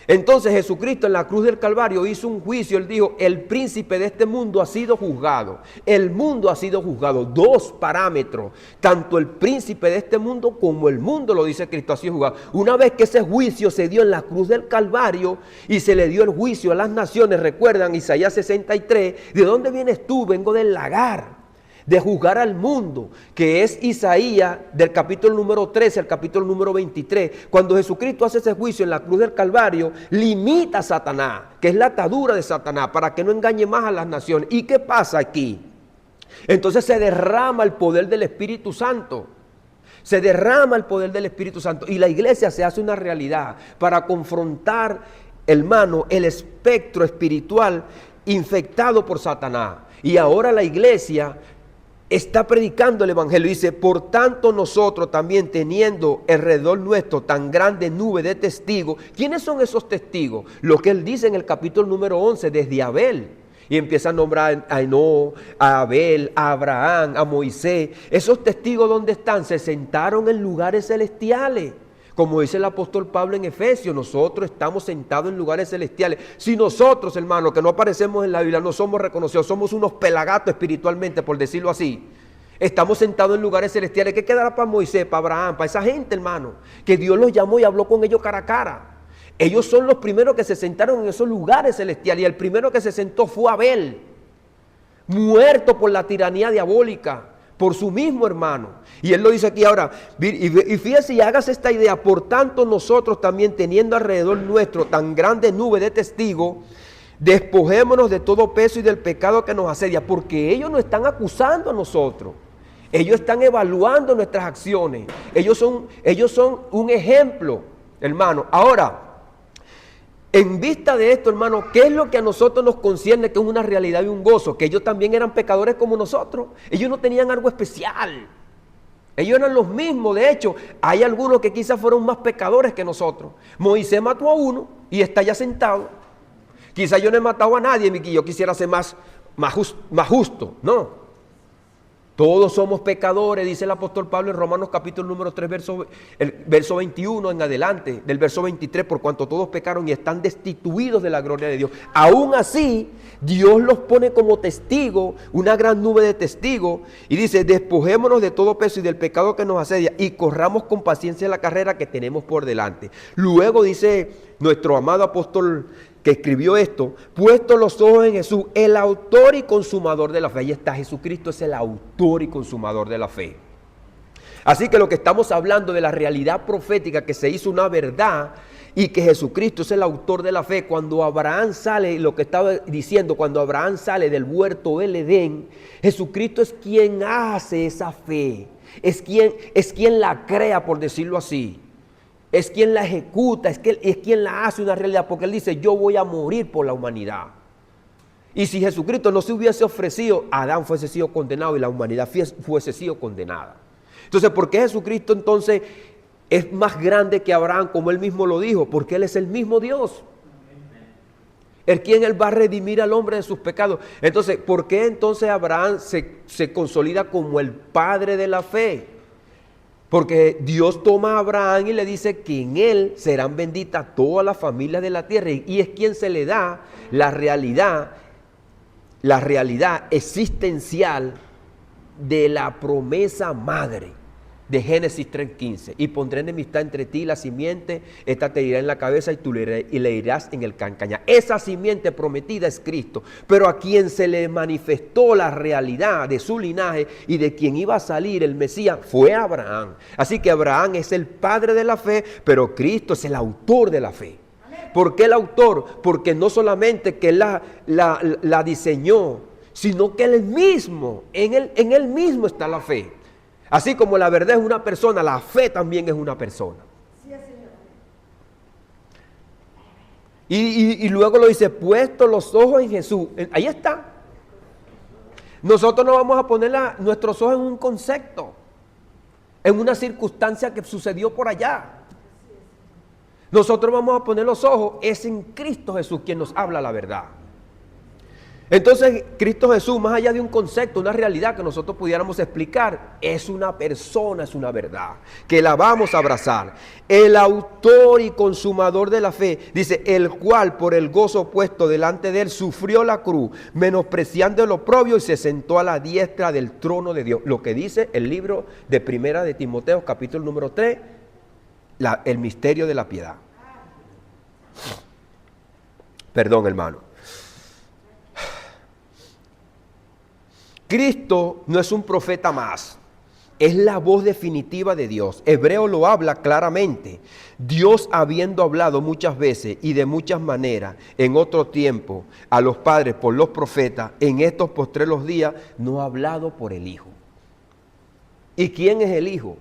Entonces Jesucristo en la cruz del Calvario hizo un juicio. Él dijo, el príncipe de este mundo ha sido juzgado. El mundo ha sido juzgado. Dos parámetros. Tanto el príncipe de este mundo como el mundo, lo dice Cristo, ha sido juzgado. Una vez que ese juicio se dio en la cruz del Calvario y se le dio el juicio a las naciones, recuerdan Isaías 63, ¿de dónde vienes tú? Vengo del lagar, de juzgar al mundo, que es Isaías del capítulo número 13 al capítulo número 23. Cuando Jesucristo hace ese juicio en la cruz del Calvario, limita a Satanás, que es la atadura de Satanás, para que no engañe más a las naciones. ¿Y qué pasa aquí? Entonces se derrama el poder del Espíritu Santo. Se derrama el poder del Espíritu Santo y la iglesia se hace una realidad para confrontar, hermano, el espectro espiritual infectado por Satanás. Y ahora la iglesia está predicando el evangelio. Dice, por tanto nosotros también teniendo alrededor nuestro tan grande nube de testigos. ¿Quiénes son esos testigos? Lo que él dice en el capítulo número 11, desde Abel. Y empieza a nombrar a Enoc, a Abel, a Abraham, a Moisés. Esos testigos, ¿dónde están? Se sentaron en lugares celestiales. Como dice el apóstol Pablo en Efesios, nosotros estamos sentados en lugares celestiales. Si nosotros, hermanos, que no aparecemos en la Biblia, no somos reconocidos, somos unos pelagatos espiritualmente, por decirlo así. Estamos sentados en lugares celestiales. ¿Qué quedará para Moisés, para Abraham, para esa gente, hermano? Que Dios los llamó y habló con ellos cara a cara. Ellos son los primeros que se sentaron en esos lugares celestiales. Y el primero que se sentó fue Abel, muerto por la tiranía diabólica, por su mismo hermano. Y él lo dice aquí ahora, y fíjese y hágase esta idea, por tanto nosotros también teniendo alrededor nuestro tan grande nube de testigos, despojémonos de todo peso y del pecado que nos asedia, porque ellos nos están acusando a nosotros, ellos están evaluando nuestras acciones, ellos son un ejemplo, hermano. Ahora, en vista de esto, hermano, ¿qué es lo que a nosotros nos concierne, que es una realidad y un gozo? Que ellos también eran pecadores como nosotros. Ellos no tenían algo especial. Ellos eran los mismos. De hecho, hay algunos que quizás fueron más pecadores que nosotros. Moisés mató a uno y está ya sentado. Quizás yo no he matado a nadie, y yo quisiera ser más justo. No. Todos somos pecadores, dice el apóstol Pablo en Romanos capítulo número 3, verso 21 en adelante, del verso 23, por cuanto todos pecaron y están destituidos de la gloria de Dios. Aún así, Dios los pone como testigo, una gran nube de testigos, y dice, despojémonos de todo peso y del pecado que nos asedia, y corramos con paciencia la carrera que tenemos por delante. Luego dice nuestro amado apóstol que escribió esto, puesto los ojos en Jesús, el autor y consumador de la fe. Ahí está, Jesucristo es el autor y consumador de la fe. Así que lo que estamos hablando de la realidad profética, que se hizo una verdad y que Jesucristo es el autor de la fe. Cuando Abraham sale, lo que estaba diciendo, cuando Abraham sale del huerto del Edén, Jesucristo es quien hace esa fe, es quien la crea, por decirlo así. Es quien la ejecuta, es quien la hace una realidad, porque Él dice, yo voy a morir por la humanidad. Y si Jesucristo no se hubiese ofrecido, Adán fuese sido condenado y la humanidad fuese sido condenada. Entonces, ¿por qué Jesucristo entonces es más grande que Abraham, como Él mismo lo dijo? Porque Él es el mismo Dios. Él va a redimir al hombre de sus pecados. Entonces, ¿por qué entonces Abraham se consolida como el padre de la fe? Porque Dios toma a Abraham y le dice que en él serán benditas todas las familias de la tierra. Y es quien se le da la realidad existencial de la promesa madre de Génesis 3:15. Y pondré enemistad entre ti y la simiente, esta te irá en la cabeza y tú le irás en el cancañar. Esa simiente prometida es Cristo, pero a quien se le manifestó la realidad de su linaje y de quien iba a salir el Mesías fue Abraham. Así que Abraham es el padre de la fe, pero Cristo es el autor de la fe. ¿Por qué el autor? Porque no solamente que Él la diseñó, sino que Él mismo, en él mismo está la fe. Así como la verdad es una persona, la fe también es una persona. Sí, Señor. Y luego lo dice, puesto los ojos en Jesús. Ahí está. Nosotros no vamos a poner nuestros ojos en un concepto, en una circunstancia que sucedió por allá. Nosotros vamos a poner los ojos, es en Cristo Jesús quien nos habla la verdad. Entonces, Cristo Jesús, más allá de un concepto, una realidad que nosotros pudiéramos explicar, es una persona, es una verdad, que la vamos a abrazar. El autor y consumador de la fe, dice, el cual por el gozo puesto delante de él sufrió la cruz, menospreciando el oprobio y se sentó a la diestra del trono de Dios. Lo que dice el libro de Primera de Timoteo, capítulo número 3, el misterio de la piedad. Perdón, hermano. Cristo no es un profeta más, es la voz definitiva de Dios. Hebreo lo habla claramente. Dios, habiendo hablado muchas veces y de muchas maneras en otro tiempo a los padres por los profetas, en estos postreros días no ha hablado por el Hijo. ¿Y quién es el Hijo?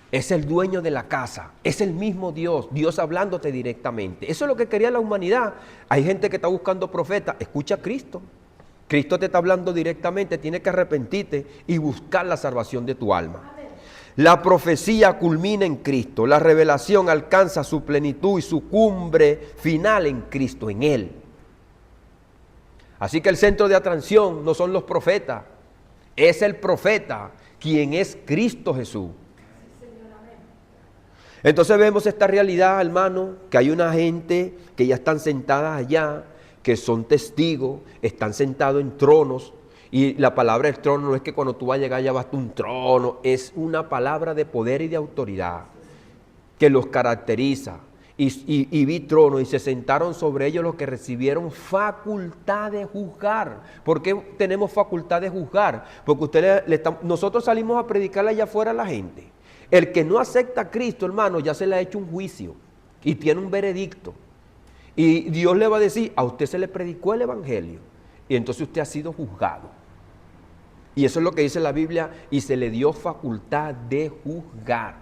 Es el dueño de la casa, es el mismo Dios, Dios hablándote directamente. Eso es lo que quería la humanidad. Hay gente que está buscando profetas, escucha a Cristo. Cristo te está hablando directamente, tienes que arrepentirte y buscar la salvación de tu alma. La profecía culmina en Cristo, la revelación alcanza su plenitud y su cumbre final en Cristo, en Él. Así que el centro de atracción no son los profetas, es el profeta, quien es Cristo Jesús. Entonces vemos esta realidad, hermano, que hay una gente que ya están sentadas allá, que son testigos, están sentados en tronos, y la palabra del trono no es que cuando tú vas a llegar ya vas a un trono, es una palabra de poder y de autoridad que los caracteriza. Y vi tronos y se sentaron sobre ellos los que recibieron facultad de juzgar. ¿Por qué tenemos facultad de juzgar? Porque nosotros salimos a predicarle allá afuera a la gente. El que no acepta a Cristo, hermano, ya se le ha hecho un juicio y tiene un veredicto. Y Dios le va a decir, a usted se le predicó el evangelio y entonces usted ha sido juzgado. Y eso es lo que dice la Biblia, y se le dio facultad de juzgar.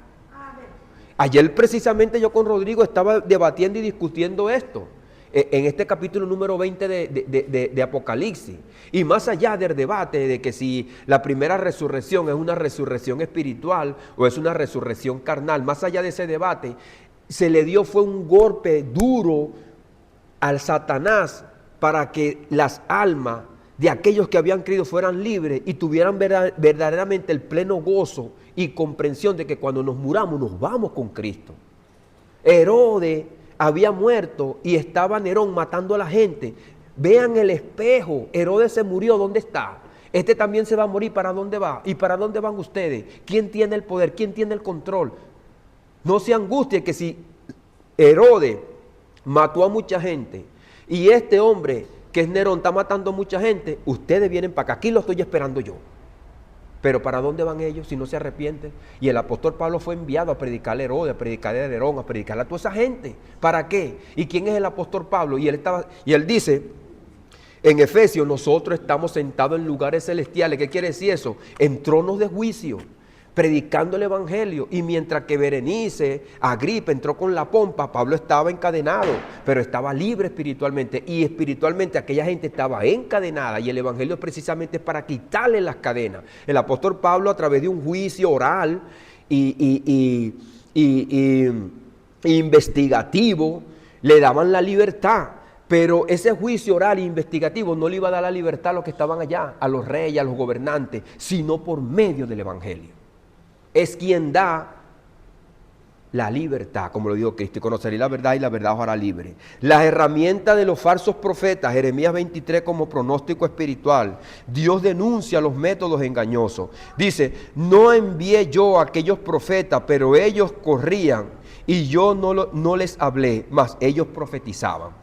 Ayer precisamente yo con Rodrigo estaba debatiendo y discutiendo esto, en este capítulo número 20 de Apocalipsis. Y más allá del debate de que si la primera resurrección es una resurrección espiritual o es una resurrección carnal, más allá de ese debate, se le dio fue un golpe duro al Satanás para que las almas de aquellos que habían creído fueran libres y tuvieran verdaderamente el pleno gozo y comprensión de que cuando nos muramos nos vamos con Cristo. Herodes había muerto y estaba Nerón matando a la gente. Vean el espejo, Herodes se murió, ¿dónde está? Este también se va a morir, ¿para dónde va? ¿Y para dónde van ustedes? ¿Quién tiene el poder? ¿Quién tiene el control? No se angustien que si Herodes mató a mucha gente y este hombre que es Nerón está matando a mucha gente, ustedes vienen para acá, aquí lo estoy esperando yo. Pero ¿para dónde van ellos si no se arrepienten? Y el apóstol Pablo fue enviado a predicarle a Herodes, a predicarle a Nerón, a predicarle a toda esa gente. ¿Para qué? ¿Y quién es el apóstol Pablo? Y él dice en Efesios, nosotros estamos sentados en lugares celestiales. ¿Qué quiere decir eso? En tronos de juicio, predicando el evangelio. Y mientras que Berenice, Agripa entró con la pompa, Pablo estaba encadenado, pero estaba libre espiritualmente. Y espiritualmente aquella gente estaba encadenada, y el evangelio precisamente es para quitarle las cadenas. El apóstol Pablo, a través de un juicio oral y investigativo, le daban la libertad. Pero ese juicio oral e investigativo no le iba a dar la libertad a los que estaban allá, a los reyes, a los gobernantes, sino por medio del evangelio. Es quien da la libertad, como lo dijo Cristo, y conoceréis la verdad y la verdad os hará libre. Las herramientas de los falsos profetas, Jeremías 23 como pronóstico espiritual. Dios denuncia los métodos engañosos. Dice, no envié yo a aquellos profetas, pero ellos corrían y yo no les hablé, mas ellos profetizaban.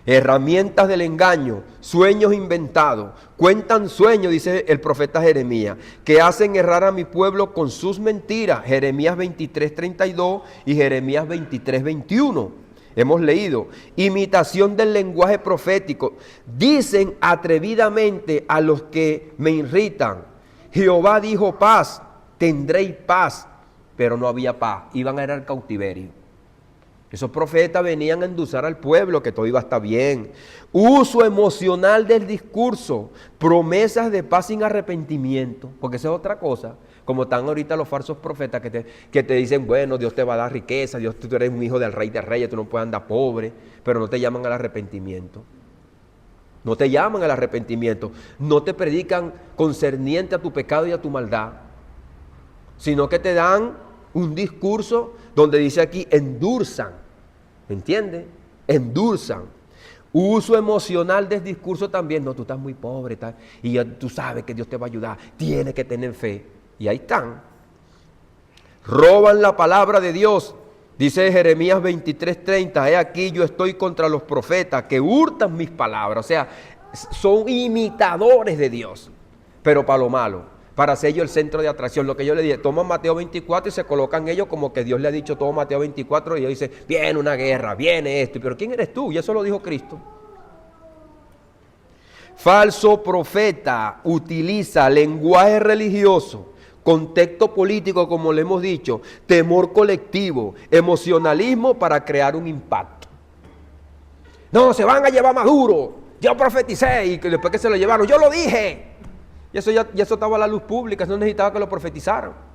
Herramientas del engaño, sueños inventados, cuentan sueños, dice el profeta Jeremías, que hacen errar a mi pueblo con sus mentiras. Jeremías 23:32 y Jeremías 23:21. Hemos leído, imitación del lenguaje profético. Dicen atrevidamente a los que me irritan, Jehová dijo paz, tendréis paz, pero no había paz, iban a ir al cautiverio. Esos profetas venían a endulzar al pueblo, que todo iba a estar bien. Uso emocional del discurso, promesas de paz sin arrepentimiento, porque esa es otra cosa. Como están ahorita los falsos profetas que te dicen, bueno, Dios te va a dar riqueza, Dios, tú eres un hijo del rey de reyes, tú no puedes andar pobre, pero no te llaman al arrepentimiento. No te llaman al arrepentimiento, no te predican concerniente a tu pecado y a tu maldad, sino que te dan un discurso donde dice aquí, endulzan, ¿entiendes? Endulzan. Uso emocional del discurso también, no, tú estás muy pobre, y ya tú sabes que Dios te va a ayudar, tienes que tener fe. Y ahí están. Roban la palabra de Dios. Dice Jeremías 23:30, he aquí yo estoy contra los profetas que hurtan mis palabras. O sea, son imitadores de Dios, pero para lo malo, para ser ellos el centro de atracción. Lo que yo le dije, toman Mateo 24 y se colocan ellos como que Dios le ha dicho todo Mateo 24 y ellos dicen, viene una guerra, viene esto. Pero ¿quién eres tú? Y eso lo dijo Cristo. Falso profeta utiliza lenguaje religioso, contexto político, como le hemos dicho, temor colectivo, emocionalismo para crear un impacto. No, se van a llevar Maduro, yo profeticé y después que se lo llevaron, yo lo dije. Y eso ya estaba a la luz pública, no necesitaba que lo profetizaran.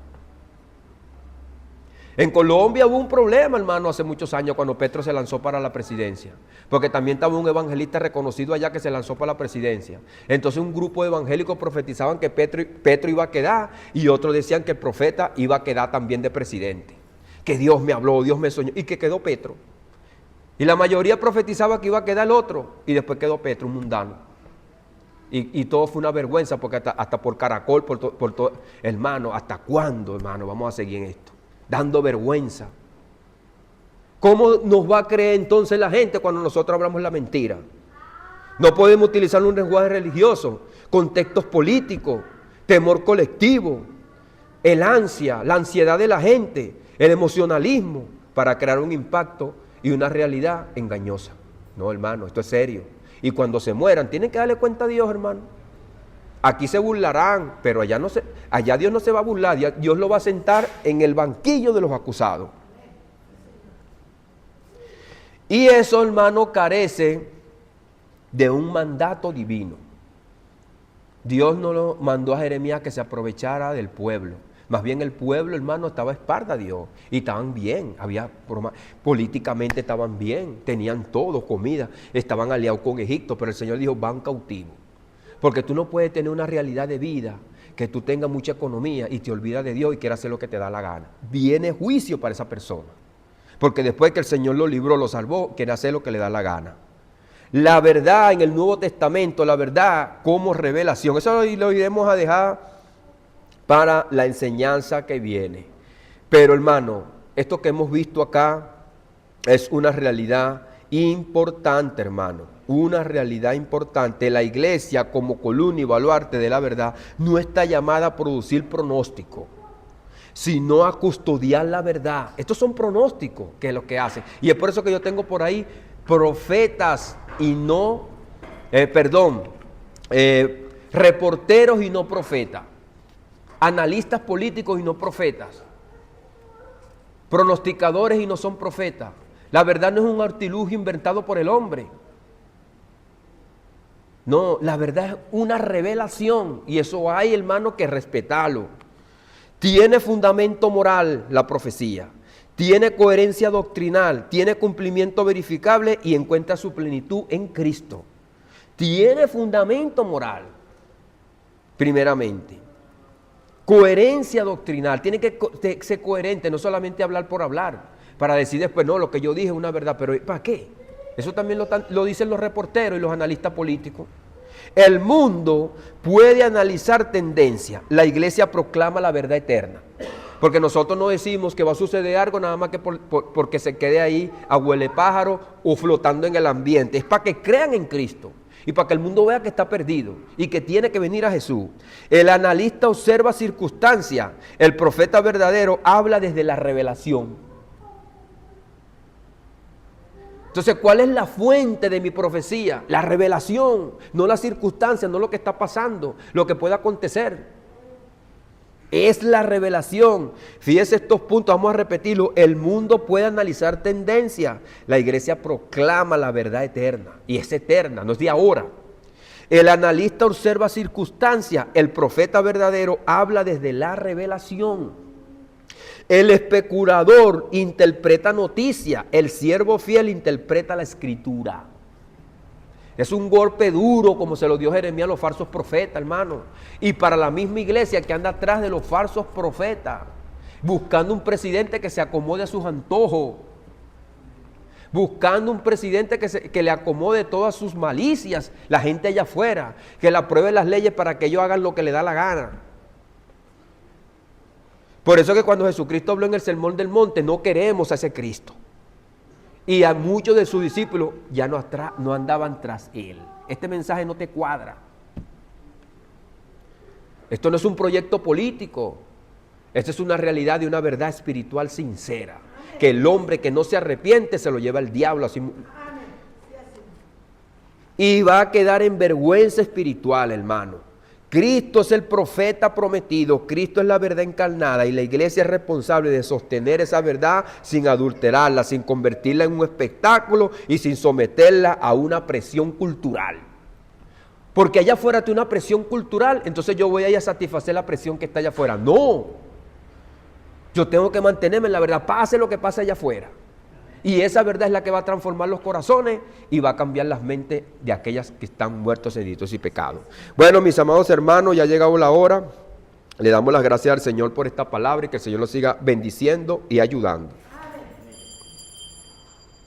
En Colombia hubo un problema, hermano, hace muchos años cuando Petro se lanzó para la presidencia, porque también estaba un evangelista reconocido allá que se lanzó para la presidencia. Entonces un grupo de evangélicos profetizaban que Petro iba a quedar y otros decían que el profeta iba a quedar también de presidente, que Dios me habló, Dios me soñó, y que quedó Petro. Y la mayoría profetizaba que iba a quedar el otro, y después quedó Petro, un mundano. Y todo fue una vergüenza, porque hasta por Caracol, por todo, hermano, ¿hasta cuándo, hermano, vamos a seguir en esto? Dando vergüenza. ¿Cómo nos va a creer entonces la gente cuando nosotros hablamos la mentira? No podemos utilizar un lenguaje religioso, contextos políticos, temor colectivo, el ansia, la ansiedad de la gente, el emocionalismo, para crear un impacto y una realidad engañosa. No, hermano, esto es serio. Y cuando se mueran, tienen que darle cuenta a Dios, hermano. Aquí se burlarán, pero allá Dios no se va a burlar, Dios lo va a sentar en el banquillo de los acusados. Y eso, hermano, carece de un mandato divino. Dios no lo mandó a Jeremías que se aprovechara del pueblo. Más bien el pueblo, hermano, estaba a espalda a Dios. Y estaban bien, políticamente estaban bien, tenían todo, comida, estaban aliados con Egipto, pero el Señor dijo, van cautivos. Porque tú no puedes tener una realidad de vida, que tú tengas mucha economía y te olvidas de Dios y quieras hacer lo que te da la gana. Viene juicio para esa persona. Porque después que el Señor lo libró, lo salvó, quiere hacer lo que le da la gana. La verdad en el Nuevo Testamento, la verdad como revelación, eso lo iremos a dejar para la enseñanza que viene. Pero hermano, esto que hemos visto acá es una realidad importante, hermano. Una realidad importante. La iglesia, como columna y baluarte de la verdad, no está llamada a producir pronóstico, sino a custodiar la verdad. Estos son pronósticos, que es lo que hacen. Y es por eso que yo tengo por ahí profetas y no, reporteros y no profetas, analistas políticos y no profetas, pronosticadores y no son profetas. La verdad no es un artilugio inventado por el hombre. No, la verdad es una revelación y eso hay, hermano, que respetarlo. Tiene fundamento moral la profecía, tiene coherencia doctrinal, tiene cumplimiento verificable y encuentra su plenitud en Cristo. Tiene fundamento moral, primeramente. Coherencia doctrinal, tiene que ser coherente, no solamente hablar por hablar, para decir después, no, lo que yo dije es una verdad, pero ¿para qué? Eso también lo dicen los reporteros y los analistas políticos. El mundo puede analizar tendencias, la iglesia proclama la verdad eterna. Porque nosotros no decimos que va a suceder algo nada más que porque se quede ahí a huele pájaro o flotando en el ambiente. Es para que crean en Cristo y para que el mundo vea que está perdido y que tiene que venir a Jesús. El analista observa circunstancias, el profeta verdadero habla desde la revelación. Entonces, ¿cuál es la fuente de mi profecía? La revelación, no las circunstancias, no lo que está pasando, lo que pueda acontecer. Es la revelación. Fíjese estos puntos, vamos a repetirlo. El mundo puede analizar tendencias. La iglesia proclama la verdad eterna. Y es eterna, no es de ahora. El analista observa circunstancias. El profeta verdadero habla desde la revelación. El especulador interpreta noticias. El siervo fiel interpreta la escritura. Es un golpe duro como se lo dio Jeremías a los falsos profetas, hermano. Y para la misma iglesia que anda atrás de los falsos profetas, buscando un presidente que se acomode a sus antojos, buscando un presidente que le acomode todas sus malicias, la gente allá afuera, que le apruebe las leyes para que ellos hagan lo que le da la gana. Por eso que cuando Jesucristo habló en el Sermón del Monte, no queremos a ese Cristo. Y a muchos de sus discípulos ya no andaban tras él. Este mensaje no te cuadra. Esto no es un proyecto político. Esto es una realidad de una verdad espiritual sincera. Que el hombre que no se arrepiente se lo lleva el diablo. Así. Y va a quedar en vergüenza espiritual, hermano. Cristo es el profeta prometido, Cristo es la verdad encarnada y la iglesia es responsable de sostener esa verdad sin adulterarla, sin convertirla en un espectáculo y sin someterla a una presión cultural. Porque allá afuera tiene una presión cultural, entonces yo voy a ir a satisfacer la presión que está allá afuera. No, yo tengo que mantenerme en la verdad, pase lo que pase allá afuera. Y esa verdad es la que va a transformar los corazones y va a cambiar las mentes de aquellas que están muertos, sedientos y pecados. Bueno, mis amados hermanos, ya ha llegado la hora. Le damos las gracias al Señor por esta palabra y que el Señor nos siga bendiciendo y ayudando.